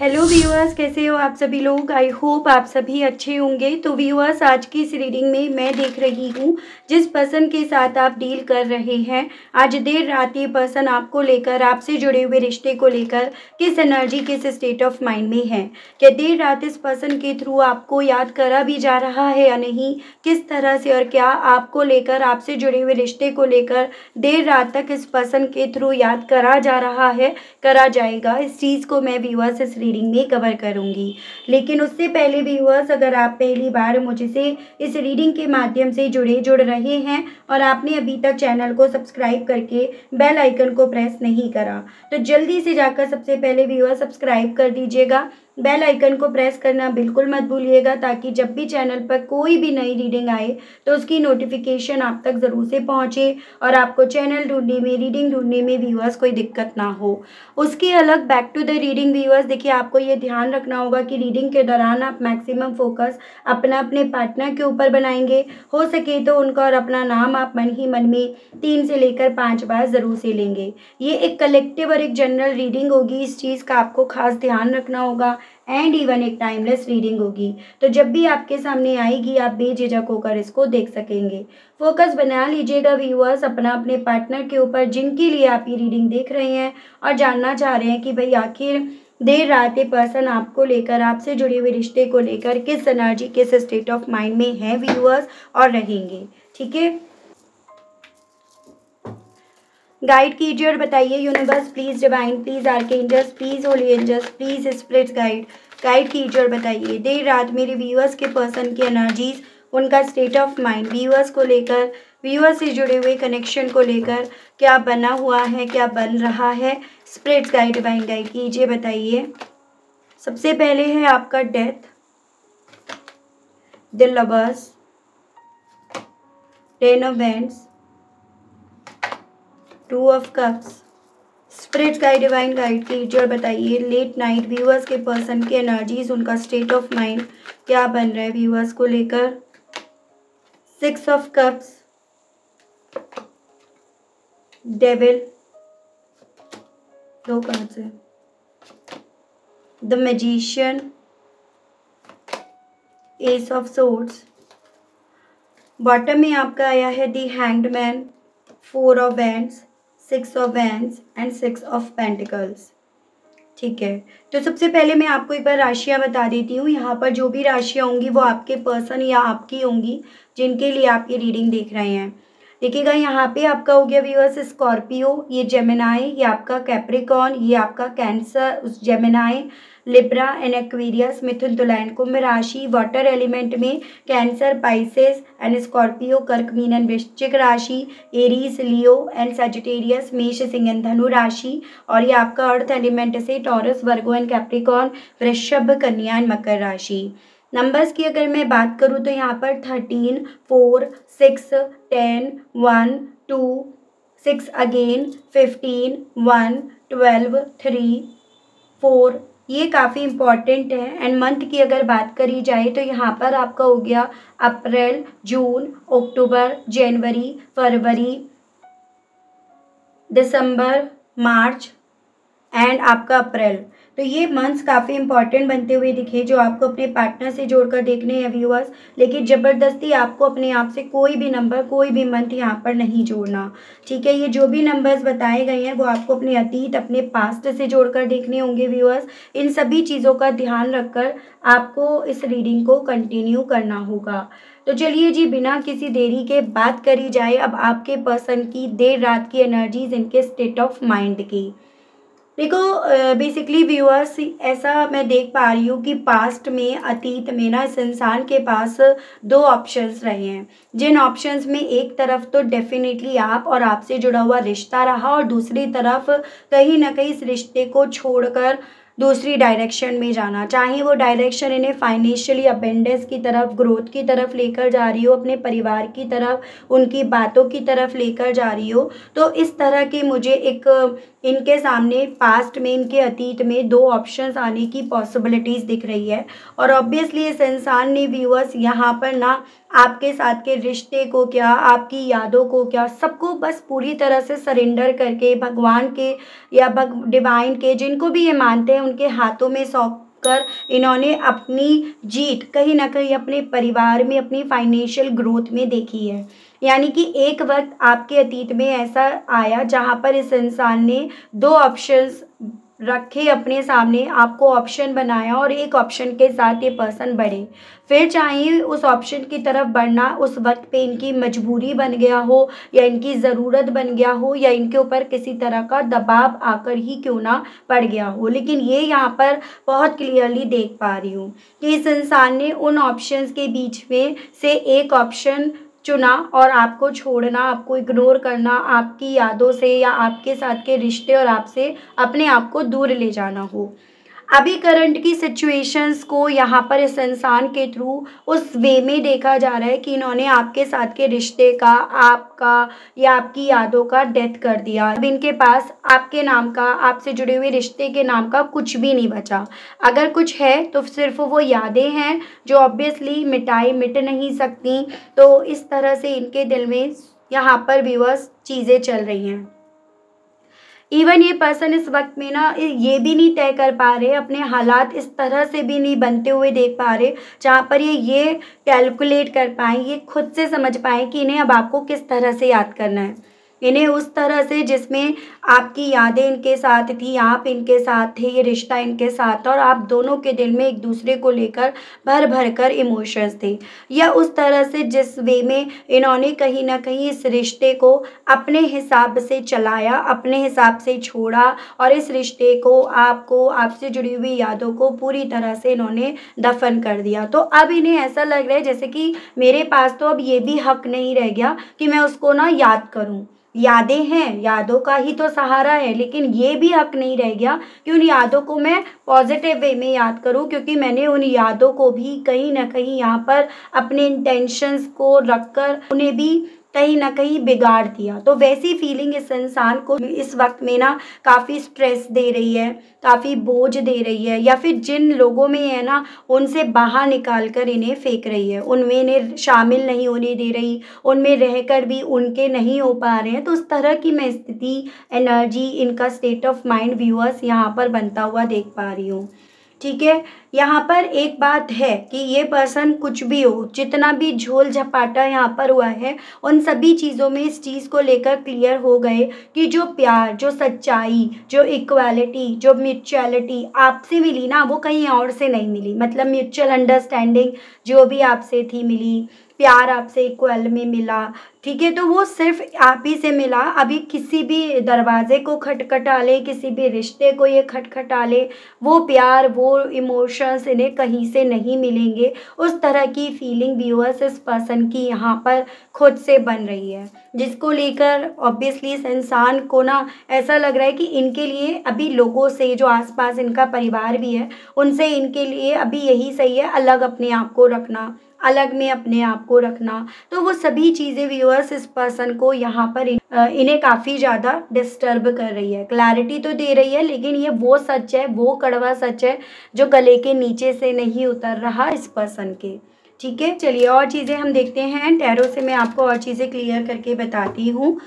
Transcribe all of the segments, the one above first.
Hello viewers, कैसे हो आप सभी लोग। आई होप आप सभी अच्छे होंगे। तो व्यूअर्स, आज की इस रीडिंग में मैं देख रही हूँ जिस पर्सन के साथ आप डील कर रहे हैं, आज देर रात ये पर्सन आपको लेकर, आपसे जुड़े हुए रिश्ते को लेकर किस एनर्जी, किस स्टेट ऑफ माइंड में है। क्या देर रात इस पर्सन के थ्रू आपको याद करा भी जा रहा है या नहीं, किस तरह से, और क्या आपको लेकर, आपसे जुड़े हुए रिश्ते को लेकर देर रात तक इस पर्सन के थ्रू याद करा जा रहा है, करा जाएगा। इस चीज़ को मैं व्यूअर्स इस रीडिंग में कवर करूंगी। लेकिन उससे पहले व्यूअर्स, अगर आप पहली बार मुझसे इस रीडिंग के माध्यम से जुड़ रहे हैं और आपने अभी तक चैनल को सब्सक्राइब करके बेल आइकन को प्रेस नहीं करा, तो जल्दी से जाकर सबसे पहले व्यूअर्स सब्सक्राइब कर दीजिएगा। बेल आइकन को प्रेस करना बिल्कुल मत भूलिएगा, ताकि जब भी चैनल पर कोई भी नई रीडिंग आए तो उसकी नोटिफिकेशन आप तक ज़रूर से पहुंचे और आपको चैनल ढूंढने में, रीडिंग ढूंढने में व्यूअर्स कोई दिक्कत ना हो। उसके अलग back to the reading viewers, देखिए आपको ये ध्यान रखना होगा कि रीडिंग के दौरान आप मैक्सिमम फोकस अपने पार्टनर के ऊपर बनाएंगे। हो सके तो उनका और अपना नाम आप मन ही मन में 3 से लेकर 5 बार ज़रूर से लेंगे। ये एक कलेक्टिव और एक जनरल रीडिंग होगी, इस चीज़ का आपको खास ध्यान रखना होगा। एंड इवन एक टाइमलेस रीडिंग होगी, तो जब भी आपके सामने आएगी आप बेझिझक होकर इसको देख सकेंगे। फोकस बना लीजिएगा व्यूअर्स अपने पार्टनर के ऊपर, जिनके लिए आप ये रीडिंग देख रहे हैं और जानना चाह रहे हैं कि भाई आखिर देर रात ये पर्सन आपको लेकर, आपसे जुड़े हुए रिश्ते को लेकर किस एनर्जी, किस स्टेट ऑफ माइंड में है व्यूअर्स और रहेंगे। ठीक है, गाइड कीजिए और बताइए universe please, divine please, archangels please, holy angels please, spirits guide कीजिए और बताइए देर रात मेरे व्यूअर्स के पर्सन की एनर्जीज, उनका स्टेट ऑफ माइंड, व्यूअर्स को लेकर, व्यूअर्स से जुड़े हुए कनेक्शन को लेकर क्या बना हुआ है, क्या बन रहा है। स्पिरिट्स गाइड, डिवाइन गाइड कीजिए, बताइए। सबसे पहले है आपका death, the lovers, 10 of wands, 2 of cups. Spirit guide, divine guide कीजिए और बताइए लेट नाइट व्यूअर्स के पर्सन की एनर्जीज, उनका स्टेट ऑफ माइंड क्या बन रहा है व्यूअर्स को लेकर। 6 ऑफ कप्स, डेविल, 2 कार्ड्स है, the magician, S of swords. Bottom में आपका आया है the hanged man, 4 of wands, 6 of wands and 6 of pentacles. ठीक है, तो सबसे पहले मैं आपको एक बार राशियां बता देती हूँ। यहाँ पर जो भी राशियां होंगी वो आपके पर्सन या आपकी होंगी, जिनके लिए आप ये रीडिंग देख रहे हैं। देखिएगा, यहाँ पे आपका हो गया व्यूअर्स स्कॉर्पियो, ये जेमिनाई, ये आपका कैप्रिकॉर्न, ये आपका कैंसर, उस जेमिनाई, लिब्रा एंड एक्वेरियस, मिथुन, तुला एंड कुंभ राशि। वाटर एलिमेंट में कैंसर, पाइसेस एंड स्कॉर्पियो, कर्क, मीन एंड वृश्चिक राशि, एरीज, लियो एंड सजिटेरियस, मेष, सिंह एंड धनु राशि। और ये आपका अर्थ एलिमेंट से टॉरस, वर्गो एंड कैप्रिकॉर्न, वृषभ, कन्या एंड मकर राशि। नंबर्स की अगर मैं बात करूँ तो यहाँ पर 13, 4, 6, 10, 1, 2, 6 अगेन, 15, 1, 12, 3, 4, ये काफ़ी इम्पॉर्टेंट है। एंड मंथ की अगर बात करी जाए तो यहाँ पर आपका हो गया अप्रैल, जून, अक्टूबर, जनवरी, फरवरी, दिसंबर, मार्च एंड आपका अप्रैल। तो ये मंथ्स काफ़ी इंपॉर्टेंट बनते हुए दिखे, जो आपको अपने पार्टनर से जोड़कर देखने हैं व्यूअर्स। लेकिन ज़बरदस्ती आपको अपने आप से कोई भी नंबर, कोई भी मंथ यहाँ पर नहीं जोड़ना। ठीक है, ये जो भी नंबर्स बताए गए हैं वो आपको अपने अतीत, अपने पास्ट से जोड़कर देखने होंगे व्यूअर्स। इन सभी चीज़ों का ध्यान रखकर आपको इस रीडिंग को कंटिन्यू करना होगा। तो चलिए जी, बिना किसी देरी के बात करी जाए अब आपके पर्सन की देर रात की एनर्जीज, इनके स्टेट ऑफ माइंड की। देखो, बेसिकली व्यूअर्स, ऐसा मैं देख पा रही हूँ कि पास्ट में, अतीत में ना, इस इंसान के पास 2 ऑप्शंस रहे हैं। जिन ऑप्शंस में एक तरफ तो डेफिनेटली आप और आपसे जुड़ा हुआ रिश्ता रहा, और दूसरी तरफ कहीं ना कहीं इस रिश्ते को छोड़कर दूसरी डायरेक्शन में जाना, चाहे वो डायरेक्शन इन्हें फाइनेंशियली अपेंडेंस की तरफ, ग्रोथ की तरफ लेकर जा रही हो, अपने परिवार की तरफ, उनकी बातों की तरफ लेकर जा रही हो। तो इस तरह के मुझे एक इनके सामने पास्ट में, इनके अतीत में 2 ऑप्शंस आने की पॉसिबिलिटीज़ दिख रही है। और ऑब्वियसली इस इंसान ने व्यूअर्स यहाँ पर ना आपके साथ के रिश्ते को क्या, आपकी यादों को क्या, सबको बस पूरी तरह से सरेंडर करके भगवान के या भग डिवाइन के, जिनको भी ये मानते हैं, उनके हाथों में सौंप कर इन्होंने अपनी जीत कहीं न कहीं अपने परिवार में, अपनी फाइनेंशियल ग्रोथ में देखी है। यानी कि एक वक़्त आपके अतीत में ऐसा आया जहाँ पर इस इंसान ने 2 ऑप्शंस रखे अपने सामने, आपको ऑप्शन बनाया और एक ऑप्शन के साथ ये पर्सन बढ़े। फिर चाहे उस ऑप्शन की तरफ बढ़ना उस वक़्त पे इनकी मजबूरी बन गया हो या इनकी ज़रूरत बन गया हो या इनके ऊपर किसी तरह का दबाव आकर ही क्यों ना पड़ गया हो। लेकिन ये यहाँ पर बहुत क्लियरली देख पा रही हूँ कि इस इंसान ने उन ऑप्शंस के बीच में से एक ऑप्शन चुना और आपको छोड़ना, आपको इग्नोर करना, आपकी यादों से या आपके साथ के रिश्ते और आपसे अपने आप को दूर ले जाना हो। अभी करंट की सिचुएशंस को यहाँ पर इस इंसान के थ्रू उस वे में देखा जा रहा है कि इन्होंने आपके साथ के रिश्ते का, आपका या आपकी यादों का डेथ कर दिया। अब इनके पास आपके नाम का, आपसे जुड़े हुए रिश्ते के नाम का कुछ भी नहीं बचा। अगर कुछ है तो सिर्फ वो यादें हैं जो ऑब्वियसली मिट नहीं सकती। तो इस तरह से इनके दिल में यहाँ पर व्यूअर्स चीज़ें चल रही हैं। इवन ये पर्सन इस वक्त में ना ये भी नहीं तय कर पा रहे, अपने हालात इस तरह से भी नहीं बनते हुए देख पा रहे जहाँ पर ये कैलकुलेट कर पाएँ, ये खुद से समझ पाएँ कि इन्हें अब आपको किस तरह से याद करना है। इन्हें उस तरह से जिसमें आपकी यादें इनके साथ थी, आप इनके साथ थे, ये रिश्ता इनके साथ था और आप दोनों के दिल में एक दूसरे को लेकर भर भर कर इमोशंस थे, या उस तरह से जिस वे में इन्होंने कहीं ना कहीं इस रिश्ते को अपने हिसाब से चलाया, अपने हिसाब से छोड़ा और इस रिश्ते को, आपको, आपसे जुड़ी हुई यादों को पूरी तरह से इन्होंने दफन कर दिया। तो अब इन्हें ऐसा लग रहा है जैसे कि मेरे पास तो अब ये भी हक नहीं रह गया कि मैं उसको ना याद करूं। यादें हैं, यादों का ही तो सहारा है, लेकिन ये भी हक नहीं रह गया कि उन यादों को मैं पॉजिटिव वे में याद करूं, क्योंकि मैंने उन यादों को भी कहीं ना कहीं यहाँ पर अपने इंटेंशंस को रखकर उन्हें भी कहीं ना कहीं बिगाड़ दिया। तो वैसी फीलिंग इस इंसान को इस वक्त में ना काफ़ी स्ट्रेस दे रही है, काफ़ी बोझ दे रही है, या फिर जिन लोगों में है ना उनसे बाहर निकाल कर इन्हें फेंक रही है, उनमें इन्हें शामिल नहीं होने दे रही, उनमें रहकर भी उनके नहीं हो पा रहे हैं। तो उस तरह की मैं स्थिति, एनर्जी, इनका स्टेट ऑफ माइंड व्यूअर्स यहाँ पर बनता हुआ देख पा रही हूँ। ठीक है, यहाँ पर एक बात है कि ये पर्सन कुछ भी हो, जितना भी झोल झपाटा यहाँ पर हुआ है, उन सभी चीज़ों में इस चीज़ को लेकर क्लियर हो गए कि जो प्यार, जो सच्चाई, जो इक्वालिटी, जो म्यूचुअलिटी आपसे मिली ना, वो कहीं और से नहीं मिली। मतलब म्यूचुअल अंडरस्टैंडिंग जो भी आपसे थी मिली, प्यार आपसे इक्वल में मिला, ठीक है, तो वो सिर्फ आप ही से मिला। अभी किसी भी दरवाजे को खटखटा ले, किसी भी रिश्ते को ये खटखटा ले, वो प्यार, वो इमोशंस इन्हें कहीं से नहीं मिलेंगे। उस तरह की फीलिंग व्यूअर्स इस पर्सन की यहाँ पर खुद से बन रही है, जिसको लेकर ऑब्वियसली इस इंसान को ना ऐसा लग रहा है कि इनके लिए अभी लोगों से, जो आसपास इनका परिवार भी है, उनसे इनके लिए अभी यही सही है, अलग अपने आप को रखना, अलग में अपने आप को रखना। तो वो सभी चीज़ें व्यूअर्स इस पर्सन को यहाँ पर इन्हें काफ़ी ज़्यादा डिस्टर्ब कर रही है। क्लैरिटी तो दे रही है, लेकिन ये वो सच है, वो कड़वा सच है जो गले के नीचे से नहीं उतर रहा इस पर्सन के। ठीक है, चलिए और चीज़ें हम देखते हैं। टैरो से मैं आपको और चीज़ें क्लियर करके बताती हूँ।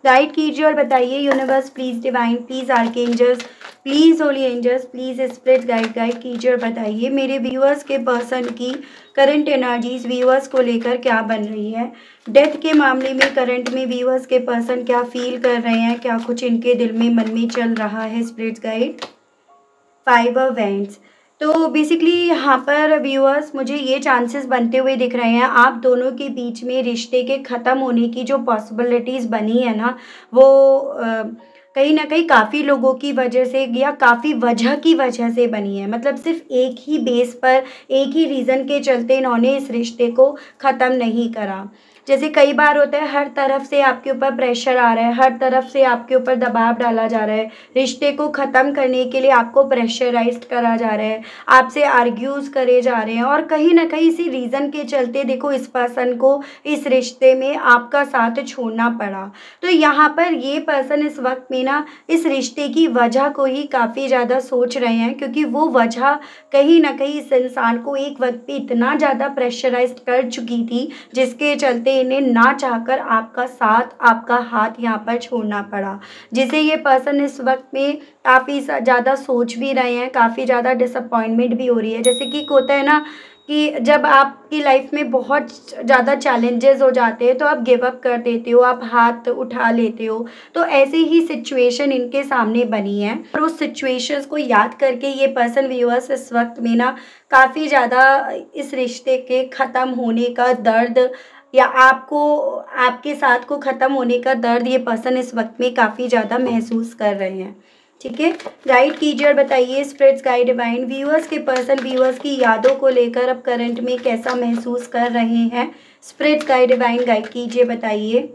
गाइड कीजिए और बताइए universe please, divine please, archangels please, holy angels please, spirit guide कीजिए और बताइए मेरे व्यूअर्स के पर्सन की करंट एनर्जीज व्यूअर्स को लेकर क्या बन रही है। डेथ के मामले में करंट में व्यूअर्स के पर्सन क्या फील कर रहे हैं, क्या कुछ इनके दिल में, मन में चल रहा है। Spirit guide, 5 of wands. तो बेसिकली यहाँ पर व्यूअर्स मुझे ये चांसेस बनते हुए दिख रहे हैं, आप दोनों के बीच में रिश्ते के ख़त्म होने की जो पॉसिबिलिटीज़ बनी है ना, वो कहीं ना कहीं काफ़ी लोगों की वजह से या काफ़ी वजह की वजह से बनी है। मतलब सिर्फ एक ही बेस पर, एक ही रीज़न के चलते इन्होंने इस रिश्ते को ख़त्म नहीं करा। जैसे कई बार होता है हर तरफ से आपके ऊपर प्रेशर आ रहा है, हर तरफ से आपके ऊपर दबाव डाला जा रहा है, रिश्ते को ख़त्म करने के लिए आपको प्रेशराइज्ड करा जा रहा है, आपसे आर्ग्यूज़ करे जा रहे हैं, और कहीं ना कहीं इसी रीज़न के चलते देखो इस पर्सन को इस रिश्ते में आपका साथ छोड़ना पड़ा। तो यहाँ पर ये पर्सन इस वक्त में ना इस रिश्ते की वजह को ही काफ़ी ज़्यादा सोच रहे हैं, क्योंकि वो वजह कहीं ना कहीं इस इंसान को एक वक्त पे इतना ज़्यादा प्रेशराइज्ड कर चुकी थी, जिसके चलते इन्हें ना चाहकर आपका साथ आपका हाथ यहाँ पर छोड़ना पड़ा, जिसे ये पर्सन इस वक्त में काफ़ी ज़्यादा सोच भी रहे हैं, काफ़ी ज़्यादा डिसअपॉइंटमेंट भी हो रही है। जैसे कि होता है ना कि जब आपकी लाइफ में बहुत ज़्यादा चैलेंजेस हो जाते हैं तो आप गिव अप कर देते हो, आप हाथ उठा लेते हो। तो ऐसे ही सिचुएशन इनके सामने बनी है, और उस सिचुएशंस को याद करके ये पर्सन व्यूअर्स इस वक्त में ना काफ़ी ज़्यादा इस रिश्ते के ख़त्म होने का दर्द, या आपको आपके साथ को ख़त्म होने का दर्द ये पर्सन इस वक्त में काफ़ी ज़्यादा महसूस कर रहे हैं। ठीक है, गाइड कीजिए और बताइए स्पिरिट्स गाइड डिवाइन व्यूअर्स के पर्सन व्यूअर्स की यादों को लेकर अब करंट में कैसा महसूस कर रहे हैं। स्पिरिट्स गाइड डिवाइन गाइड कीजिए, बताइए।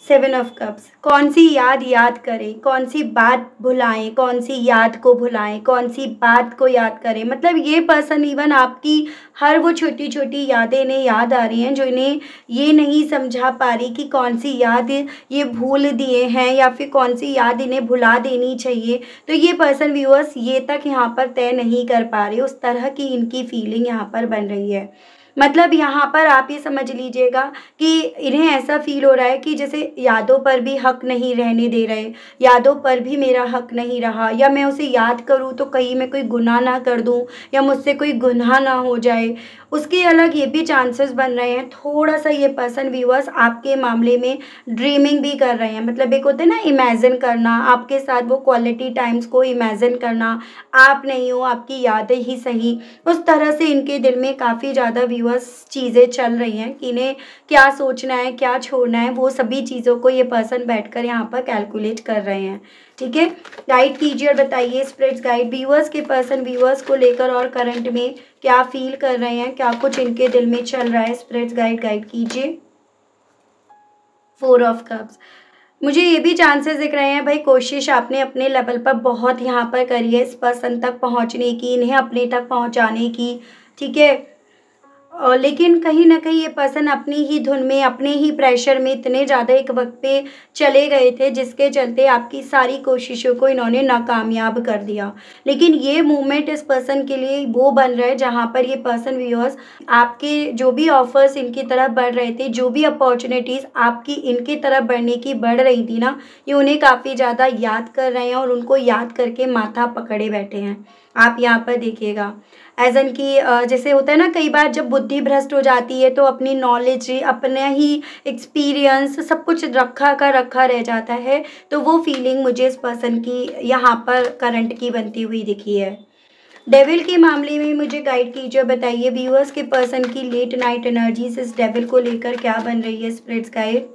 7 ऑफ कप्स, कौन सी याद करें, कौन सी बात भुलाएं, कौन सी याद को भुलाएं, कौन सी बात को याद करें। मतलब ये पर्सन इवन आपकी हर वो छोटी छोटी यादें इन्हें याद आ रही हैं जो इन्हें ये नहीं समझा पा रही कि कौन सी याद ये भूल दिए हैं या फिर कौन सी याद इन्हें भुला देनी चाहिए। तो ये पर्सन व्यूअर्स ये तक यहाँ पर तय नहीं कर पा रहे, उस तरह की इनकी फीलिंग यहाँ पर बन रही है। मतलब यहाँ पर आप ये समझ लीजिएगा कि इन्हें ऐसा फ़ील हो रहा है कि जैसे यादों पर भी हक नहीं रहने दे रहे, यादों पर भी मेरा हक नहीं रहा, या मैं उसे याद करूँ तो कहीं मैं कोई गुनाह ना कर दूँ या मुझसे कोई गुनाह ना हो जाए। उसके अलग ये भी चांसेस बन रहे हैं, थोड़ा-सा ये पर्सन व्यूअर्स आपके मामले में ड्रीमिंग भी कर रहे हैं। मतलब एक होता है ना इमेजिन करना, आपके साथ वो क्वालिटी टाइम्स को इमेजिन करना, आप नहीं हो, आपकी यादें ही सही। उस तरह से इनके दिल में काफ़ी ज़्यादा व्यूअर्स चीज़ें चल रही हैं कि इन्हें क्या सोचना है, क्या छोड़ना है, वो सभी चीज़ों को ये पर्सन बैठकर यहाँ पर कैलकुलेट कर रहे हैं। ठीक है, गाइड कीजिए और बताइए स्पिरिट्स गाइड व्यूअर्स के पर्सन व्यूअर्स को लेकर और करंट में क्या फील कर रहे हैं, क्या कुछ इनके दिल में चल रहा है। स्पिरिट्स गाइड गाइड कीजिए। 4 ऑफ कप्स, मुझे ये भी चांसेस दिख रहे हैं भाई, कोशिश आपने अपने लेवल पर बहुत यहाँ पर करी है इस पर्सन तक पहुँचने की, इन्हें अपने तक पहुँचाने की। ठीक है, लेकिन कहीं न कहीं ये पर्सन अपनी ही धुन में, अपने ही प्रेशर में इतने ज़्यादा एक वक़्त पे चले गए थे, जिसके चलते आपकी सारी कोशिशों को इन्होंने नाकामयाब कर दिया। लेकिन ये मूवमेंट इस पर्सन के लिए वो बन रहा है जहाँ पर ये पर्सन व्यूअर्स आपके जो भी ऑफ़र्स इनकी तरफ बढ़ रहे थे, जो भी अपॉर्च्युनिटीज़ आपकी इनकी तरफ बढ़ने की बढ़ रही थी ना, ये उन्हें काफ़ी ज़्यादा याद कर रहे हैं और उनको याद करके माथा पकड़े बैठे हैं। आप यहाँ पर देखिएगा, एज़ एन कि जैसे होता है ना कई बार जब बुद्धि भ्रष्ट हो जाती है तो अपनी नॉलेज, अपना ही एक्सपीरियंस सब कुछ रखा का रखा रह जाता है। तो वो फीलिंग मुझे इस पर्सन की यहाँ पर करंट की बनती हुई दिखी है। डेविल के मामले में मुझे गाइड कीजिए, बताइए व्यूअर्स के पर्सन की लेट नाइट एनर्जीज इस डेविल को लेकर क्या बन रही है। Spirits guide,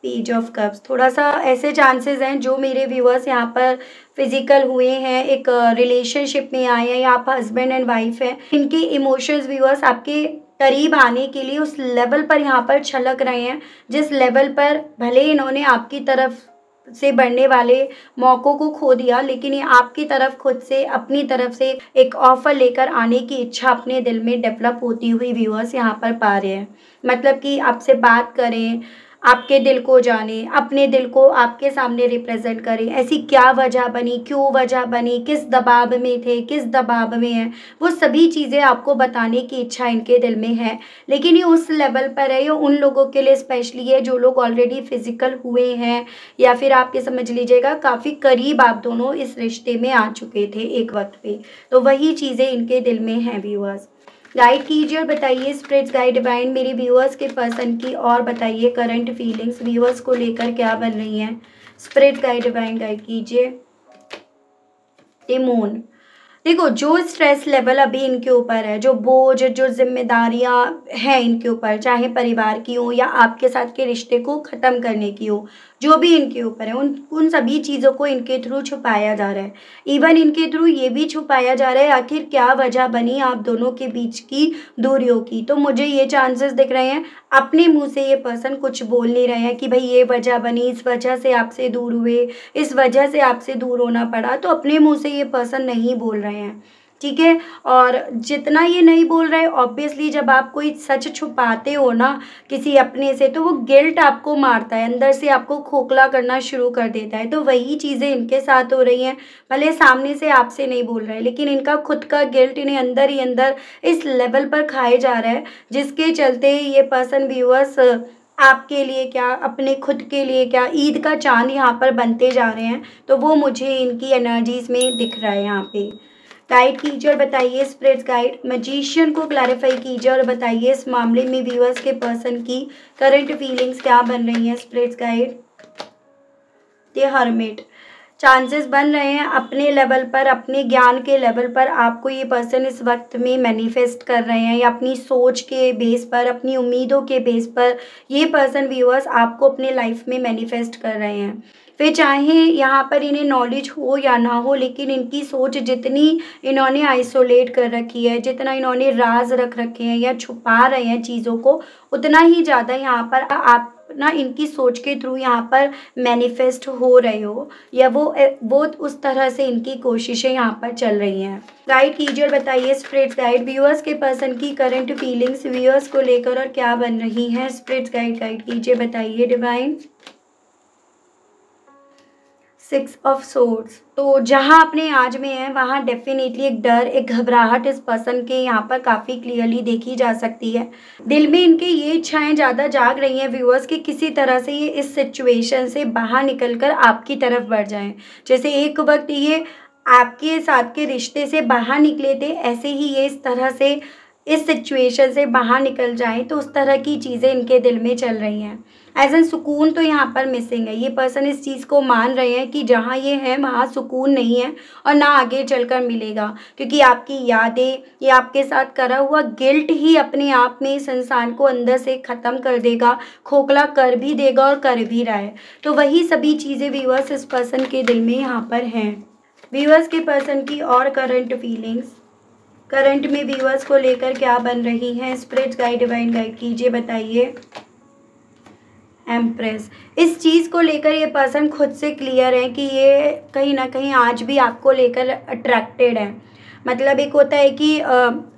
page of cups, थोड़ा सा ऐसे चांसेस हैं जो मेरे व्यूअर्स यहाँ पर फिजिकल हुए हैं, एक रिलेशनशिप में आए हैं, या आप हस्बैंड एंड वाइफ हैं, इनके इमोशंस व्यूअर्स आपके करीब आने के लिए उस लेवल पर यहाँ पर छलक रहे हैं जिस लेवल पर भले इन्होंने आपकी तरफ से बढ़ने वाले मौक़ों को खो दिया, लेकिन ये आपकी तरफ खुद से अपनी तरफ से एक ऑफ़र लेकर आने की इच्छा अपने दिल में डेवलप होती हुई व्यूअर्स यहाँ पर पा रहे हैं। मतलब कि आपसे बात करें, आपके दिल को जाने, अपने दिल को आपके सामने रिप्रेजेंट करें। ऐसी क्या वजह बनी, क्यों वजह बनी, किस दबाव में थे, किस दबाव में हैं, वो सभी चीज़ें आपको बताने की इच्छा इनके दिल में है। लेकिन ये उस लेवल पर है, ये उन लोगों के लिए स्पेशली है जो लोग ऑलरेडी फिजिकल हुए हैं, या फिर आप ये समझ लीजिएगा काफ़ी करीब आप दोनों इस रिश्ते में आ चुके थे एक वक्त पे। तो वही चीज़ें इनके दिल में हैं व्यूअर्स। गाइड कीजिए और बताइए स्पिरिट्स गाइड डिवाइन मेरे व्यूअर्स के पर्सन की, और बताइए करंट फीलिंग्स व्यूअर्स को लेकर क्या बन रही हैं। स्पिरिट्स गाइड डिवाइन गाइड कीजिए। द मून, देखो, जो स्ट्रेस लेवल अभी इनके ऊपर है, जो बोझ, जो ज़िम्मेदारियाँ हैं इनके ऊपर, चाहे परिवार की हो या आपके साथ के रिश्ते को ख़त्म करने की हो, जो भी इनके ऊपर है, उन उन सभी चीज़ों को इनके थ्रू छुपाया जा रहा है। इवन इनके थ्रू ये भी छुपाया जा रहा है आखिर क्या वजह बनी आप दोनों के बीच की दूरियों की। तो मुझे ये चांसेस दिख रहे हैं, अपने मुँह से ये पर्सन कुछ बोल नहीं रहे हैं कि भई ये वजह बनी, इस वजह से आपसे दूर हुए, इस वजह से आपसे दूर होना पड़ा, तो अपने मुँह से ये पर्सन नहीं बोल रहे हैं, ठीक है? और जितना ये नहीं बोल रहे, ऑब्वियसली जब आप कोई सच छुपाते हो ना किसी अपने से, तो वो गिल्ट आपको मारता है, अंदर से आपको खोखला करना शुरू कर देता है। तो वही चीज़ें इनके साथ हो रही हैं, भले सामने से आपसे नहीं बोल रहे हैं, लेकिन इनका खुद का गिल्ट इन्हें अंदर ही अंदर इस लेवल पर खाए जा रहा है, जिसके चलते ये पर्सन व्यूअर्स आपके लिए क्या, अपने खुद के लिए क्या, ईद का चाँद यहाँ पर बनते जा रहे हैं। तो वो मुझे इनकी एनर्जीज़ में दिख रहा है यहाँ पे। गाइड कीजिए और बताइए स्पिरिट्स गाइड, मैजिशियन को क्लैरिफाई कीजिए और बताइए इस मामले में व्यूअर्स के पर्सन की करंट फीलिंग्स क्या बन रही हैं spirits guide. The hermit, chances बन रहे हैं अपने लेवल पर, अपने ज्ञान के लेवल पर आपको ये पर्सन इस वक्त में मैनिफेस्ट कर रहे हैं, या अपनी सोच के बेस पर, अपनी उम्मीदों के बेस पर ये पर्सन व्यूअर्स आपको अपने लाइफ में मैनिफेस्ट कर रहे हैं। फिर चाहे यहाँ पर इन्हें नॉलेज हो या ना हो, लेकिन इनकी सोच जितनी इन्होंने आइसोलेट कर रखी है, जितना इन्होंने राज रख रखे हैं या छुपा रहे हैं चीज़ों को, उतना ही ज़्यादा यहाँ पर आप ना इनकी सोच के थ्रू यहाँ पर मैनिफेस्ट हो रहे हो, या वो उस तरह से इनकी कोशिशें यहाँ पर चल रही हैं। गाइड कीजिए और बताइए स्पिरिट्स गाइड व्यूअर्स के पर्सन की करंट फीलिंग्स व्यूअर्स को लेकर और क्या बन रही हैं स्पिरिट्स गाइड, गाइड कीजिए बताइए डिवाइन। 6 ऑफ सोर्ड्स, तो जहाँ अपने आज में है वहाँ डेफिनेटली एक डर, एक घबराहट इस पर्सन के यहाँ पर काफ़ी क्लियरली देखी जा सकती है। दिल में इनके ये इच्छाएं ज़्यादा जाग रही हैं व्यूअर्स कि किसी तरह से ये इस सिचुएशन से बाहर निकलकर आपकी तरफ बढ़ जाएं। जैसे एक वक्त ये आपके साथ के रिश्ते से बाहर निकले थे, ऐसे ही ये इस तरह से इस सिचुएशन से बाहर निकल जाएं, तो उस तरह की चीज़ें इनके दिल में चल रही हैं। एज एन सुकून तो यहाँ पर मिसिंग है, ये पर्सन इस चीज़ को मान रहे हैं कि जहाँ ये है वहाँ सुकून नहीं है और ना आगे चलकर मिलेगा, क्योंकि आपकी यादें, ये आपके साथ करा हुआ गिल्ट ही अपने आप में इस इंसान को अंदर से ख़त्म कर देगा, खोखला कर भी देगा और कर भी रहा है। तो वही सभी चीज़ें व्यूअर्स इस पर्सन के दिल में यहाँ पर हैं। व्यूअर्स के पर्सन की और करंट फीलिंग्स, करंट में व्यूअर्स को लेकर क्या बन रही हैं स्पिरिट गाइड डिवाइन गाइड कीजिए बताइए। एम्प्रेस, इस चीज़ को लेकर ये पर्सन खुद से क्लियर है कि ये कहीं ना कहीं आज भी आपको लेकर अट्रैक्टेड है। मतलब एक होता है कि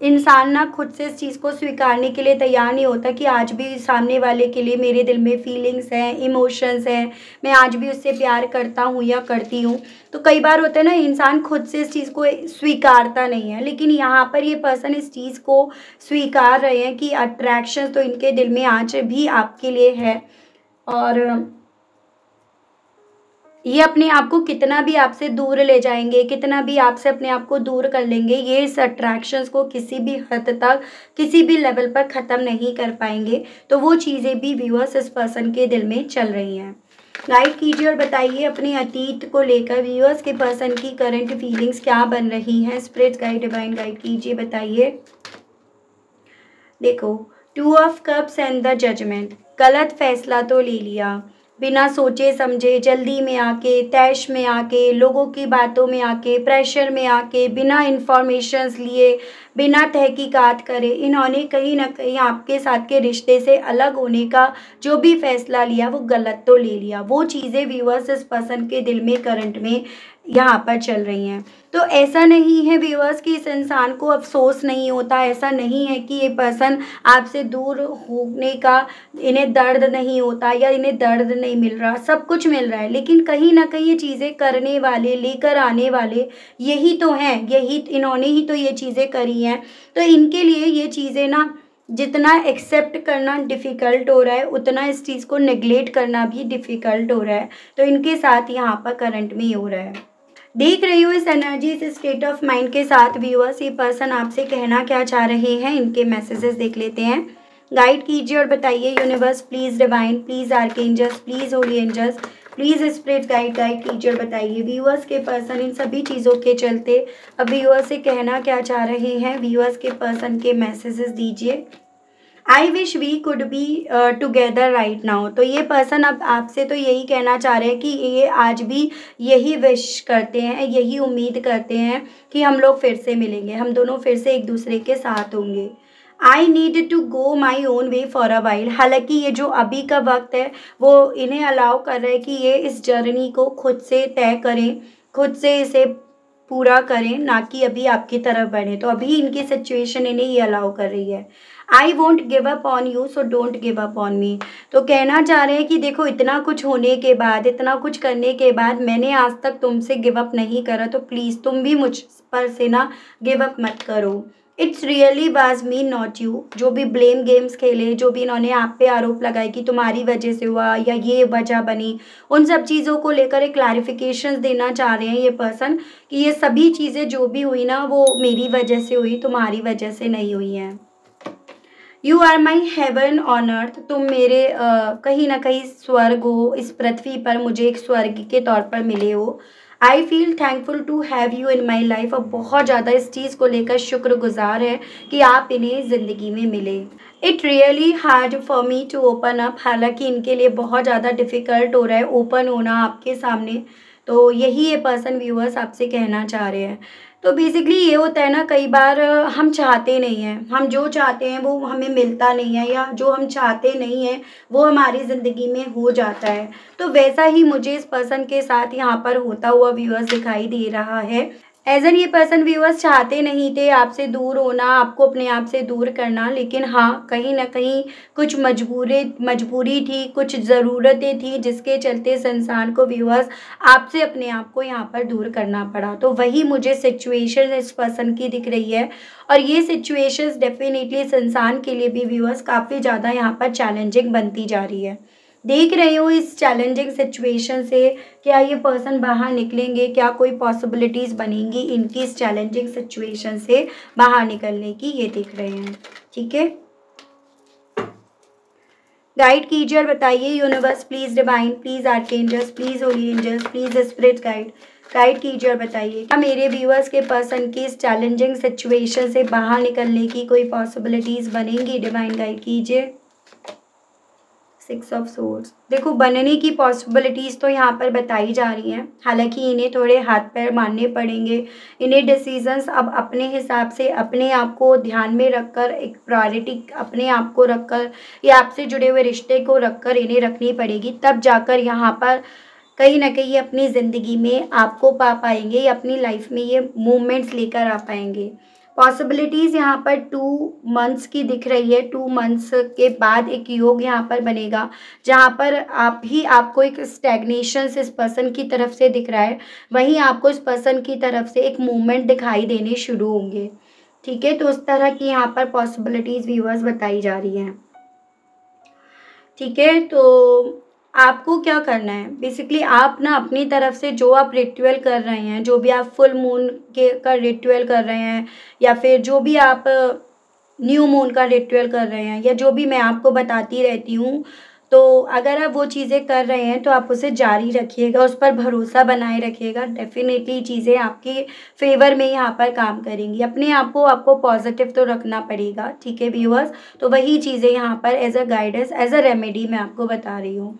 इंसान ना खुद से इस चीज़ को स्वीकारने के लिए तैयार नहीं होता कि आज भी सामने वाले के लिए मेरे दिल में फीलिंग्स हैं, इमोशंस हैं, मैं आज भी उससे प्यार करता हूँ या करती हूँ। तो कई बार होता है ना, इंसान खुद से इस चीज़ को स्वीकारता नहीं है, लेकिन यहाँ पर ये पर्सन इस चीज़ को स्वीकार रहे हैं कि अट्रैक्शन तो इनके दिल में आज भी आपके लिए है। और ये अपने आप को कितना भी आपसे दूर ले जाएंगे, कितना भी आपसे अपने आप को दूर कर लेंगे, ये इस अट्रैक्शंस को किसी भी हद तक, किसी भी लेवल पर ख़त्म नहीं कर पाएंगे। तो वो चीज़ें भी व्यूअर्स इस पर्सन के दिल में चल रही हैं। गाइड कीजिए और बताइए अपने अतीत को लेकर व्यूअर्स के पर्सन की करंट फीलिंग्स क्या बन रही हैं। स्पिरिट गाइड डिवाइन गाइड कीजिए बताइए। देखो, 2 of cups and the judgment, गलत फैसला तो ले लिया, बिना सोचे समझे, जल्दी में आके, तैश में आके, लोगों की बातों में आके, प्रेशर में आके, बिना इंफॉर्मेशंस लिए, बिना तहकीकात करे, इन्होंने कहीं ना कहीं आपके साथ के रिश्ते से अलग होने का जो भी फैसला लिया वो गलत तो ले लिया। वो चीज़ें व्यूअर्स इस पर्सन के दिल में करंट में यहाँ पर चल रही हैं। तो ऐसा नहीं है व्यूअर्स कि इस इंसान को अफसोस नहीं होता, ऐसा नहीं है कि ये पर्सन आपसे दूर होने का इन्हें दर्द नहीं होता या इन्हें दर्द नहीं मिल रहा, सब कुछ मिल रहा है, लेकिन कहीं ना कहीं ये चीज़ें करने वाले, लेकर आने वाले यही तो हैं, यही इन्होंने ही तो ये चीज़ें करी हैं। तो इनके लिए ये चीज़ें ना जितना एक्सेप्ट करना डिफ़िकल्ट हो रहा है, उतना इस चीज़ को नेगलेक्ट करना भी डिफ़िकल्ट हो रहा है। तो इनके साथ यहाँ पर करंट में हो रहा है। देख रही हूँ इस एनर्जी, इस स्टेट ऑफ माइंड के साथ व्यूअर्स ये पर्सन आपसे कहना क्या चाह रहे हैं, इनके मैसेजेस देख लेते हैं। गाइड कीजिए और बताइए universe please divine, please archangels, please holy angels, please spirit guide कीजिए, बताइए व्यूअर्स के पर्सन इन सभी चीज़ों के चलते अब व्यूअर्स से कहना क्या चाह रहे हैं। व्यूअर्स के पर्सन के मैसेजेस दीजिए। I wish we could be together right now. तो ये पर्सन अब आपसे तो यही कहना चाह रहे हैं कि ये आज भी यही विश करते हैं, यही उम्मीद करते हैं कि हम लोग फिर से मिलेंगे, हम दोनों फिर से एक दूसरे के साथ होंगे। I need to go my own way for a while. हालांकि ये जो अभी का वक्त है वो इन्हें अलाउ कर रहा है कि ये इस जर्नी को खुद से तय करें, खुद से इसे पूरा करें, ना कि अभी आपकी तरफ बढ़े। तो अभी इनकी सिचुएशन इन्हें ये अलाउ कर रही है। I won't give up on you so don't give up on me. तो कहना चाह रहे हैं कि देखो इतना कुछ होने के बाद, इतना कुछ करने के बाद मैंने आज तक तुमसे गिव अप नहीं करा, तो प्लीज़ तुम भी मुझ पर से ना गिव अप मत करो। It's really was me not you. जो भी ब्लेम गेम्स खेले, जो भी इन्होंने आप पे आरोप लगाए कि तुम्हारी वजह से हुआ या ये वजह बनी, उन सब चीज़ों को लेकर एक क्लैरिफिकेशन देना चाह रहे हैं ये पर्सन कि ये सभी चीज़ें जो भी हुई ना वो मेरी वजह से हुई, तुम्हारी वजह से नहीं हुई हैं। You are my heaven on earth. तुम मेरे कहीं ना कहीं स्वर्ग हो, इस पृथ्वी पर मुझे एक स्वर्ग के तौर पर मिले हो। I feel thankful to have you in my life. और बहुत ज़्यादा इस चीज़ को लेकर शुक्रगुजार है कि आप इन्हें ज़िंदगी में मिले। It really hard for me to open up. हालांकि इनके लिए बहुत ज़्यादा डिफ़िकल्ट हो रहा है ओपन होना आपके सामने। तो यही ये पर्सन व्यूअर्स आपसे कहना चाह रहे हैं। तो बेसिकली ये होता है ना, कई बार हम चाहते नहीं हैं, हम जो चाहते हैं वो हमें मिलता नहीं है, या जो हम चाहते नहीं हैं वो हमारी ज़िंदगी में हो जाता है। तो वैसा ही मुझे इस पर्सन के साथ यहाँ पर होता हुआ व्यूअर्स दिखाई दे रहा है। एज एन ये पर्सन व्यूअर्स चाहते नहीं थे आपसे दूर होना, आपको अपने आप से दूर करना, लेकिन हाँ कहीं ना कहीं कुछ मजबूरी थी, कुछ ज़रूरतें थी जिसके चलते संसार को व्यूअर्स आपसे अपने आप को यहाँ पर दूर करना पड़ा। तो वही मुझे सिचुएशन इस पर्सन की दिख रही है, और ये सिचुएशंस डेफिनेटली संसार के लिए भी व्यूअर्स काफ़ी ज़्यादा यहाँ पर चैलेंजिंग बनती जा रही है। देख रहे हो इस चैलेंजिंग सिचुएशन से क्या ये पर्सन बाहर निकलेंगे, क्या कोई पॉसिबिलिटीज़ बनेंगी इनकी इस चैलेंजिंग सिचुएशन से बाहर निकलने की, ये देख रहे हैं। ठीक है, गाइड कीजिए और बताइए universe please, divine please, archangels please, holy angels please, spirit guide कीजिए और बताइए क्या मेरे व्यूअर्स के पर्सन की इस चैलेंजिंग सिचुएशन से बाहर निकलने की कोई पॉसिबिलिटीज़ बनेंगी। डिवाइन गाइड कीजिए। 6 ऑफ सोर्ड्स। देखो बनने की पॉसिबिलिटीज़ तो यहाँ पर बताई जा रही हैं, हालांकि इन्हें थोड़े हाथ पैर मारने पड़ेंगे। इन्हें डिसीजंस अब अपने हिसाब से, अपने आप को ध्यान में रखकर, एक प्रायोरिटी अपने आप को रखकर या आपसे जुड़े हुए रिश्ते को रखकर इन्हें रखनी पड़ेगी, तब जाकर यहाँ पर कहीं ना कहीं अपनी ज़िंदगी में आपको पा पाएंगे या अपनी लाइफ में ये मूवमेंट्स लेकर आ पाएंगे। पॉसिबिलिटीज़ यहाँ पर 2 मंथ्स की दिख रही है। 2 मंथ्स के बाद एक योग यहाँ पर बनेगा जहाँ पर आपको एक स्टैग्नेशन इस पर्सन की तरफ से दिख रहा है, वहीं आपको इस पर्सन की तरफ से एक मूवमेंट दिखाई देने शुरू होंगे। ठीक है, तो उस तरह की यहाँ पर पॉसिबिलिटीज़ व्यूअर्स बताई जा रही हैं। ठीक है, तो आपको क्या करना है बेसिकली, आप ना अपनी तरफ से जो आप रिचुअल कर रहे हैं, जो भी आप फुल मून के का रिचुअल कर रहे हैं, या फिर जो भी आप न्यू मून का रिचुअल कर रहे हैं, या जो भी मैं आपको बताती रहती हूँ, तो अगर आप वो चीज़ें कर रहे हैं तो आप उसे जारी रखिएगा, उस पर भरोसा बनाए रखिएगा। डेफिनेटली चीज़ें आपके फेवर में यहाँ पर काम करेंगी। अपने आप को आपको पॉजिटिव तो रखना पड़ेगा। ठीक है व्यूअर्स, तो वही चीज़ें यहाँ पर as a guidance, as a remedy मैं आपको बता रही हूँ।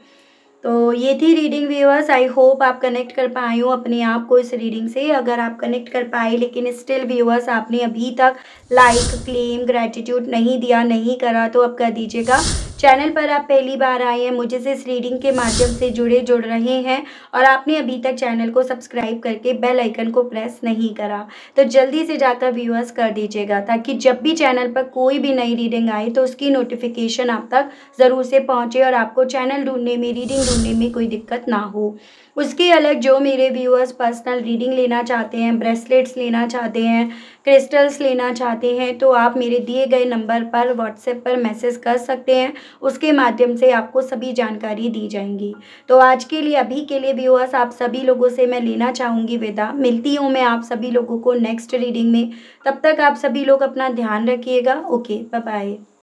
तो ये थी रीडिंग व्यूअर्स। आई होप आप कनेक्ट कर पाए हो अपने आप को इस रीडिंग से। अगर आप कनेक्ट कर पाए लेकिन स्टिल व्यूअर्स आपने अभी तक लाइक, क्लेम, ग्रैटिट्यूड नहीं दिया, नहीं करा, तो अब कर दीजिएगा। चैनल पर आप पहली बार आए हैं, मुझे से इस रीडिंग के माध्यम से जुड़ रहे हैं और आपने अभी तक चैनल को सब्सक्राइब करके बेल आइकन को प्रेस नहीं करा, तो जल्दी से जाकर व्यूअर्स कर दीजिएगा, ताकि जब भी चैनल पर कोई भी नई रीडिंग आए तो उसकी नोटिफिकेशन आप तक ज़रूर से पहुँचे और आपको चैनल ढूंढने में, रीडिंग ढूंढने में कोई दिक्कत ना हो। उसके अलग जो मेरे व्यूअर्स पर्सनल रीडिंग लेना चाहते हैं, ब्रेसलेट्स लेना चाहते हैं, क्रिस्टल्स लेना चाहते हैं, तो आप मेरे दिए गए नंबर पर व्हाट्सएप पर मैसेज कर सकते हैं। उसके माध्यम से आपको सभी जानकारी दी जाएंगी। तो आज के लिए, अभी के लिए व्यूअर्स आप सभी लोगों से मैं लेना चाहूँगी विदा। मिलती हूँ मैं आप सभी लोगों को नेक्स्ट रीडिंग में। तब तक आप सभी लोग अपना ध्यान रखिएगा। Okay, bye bye.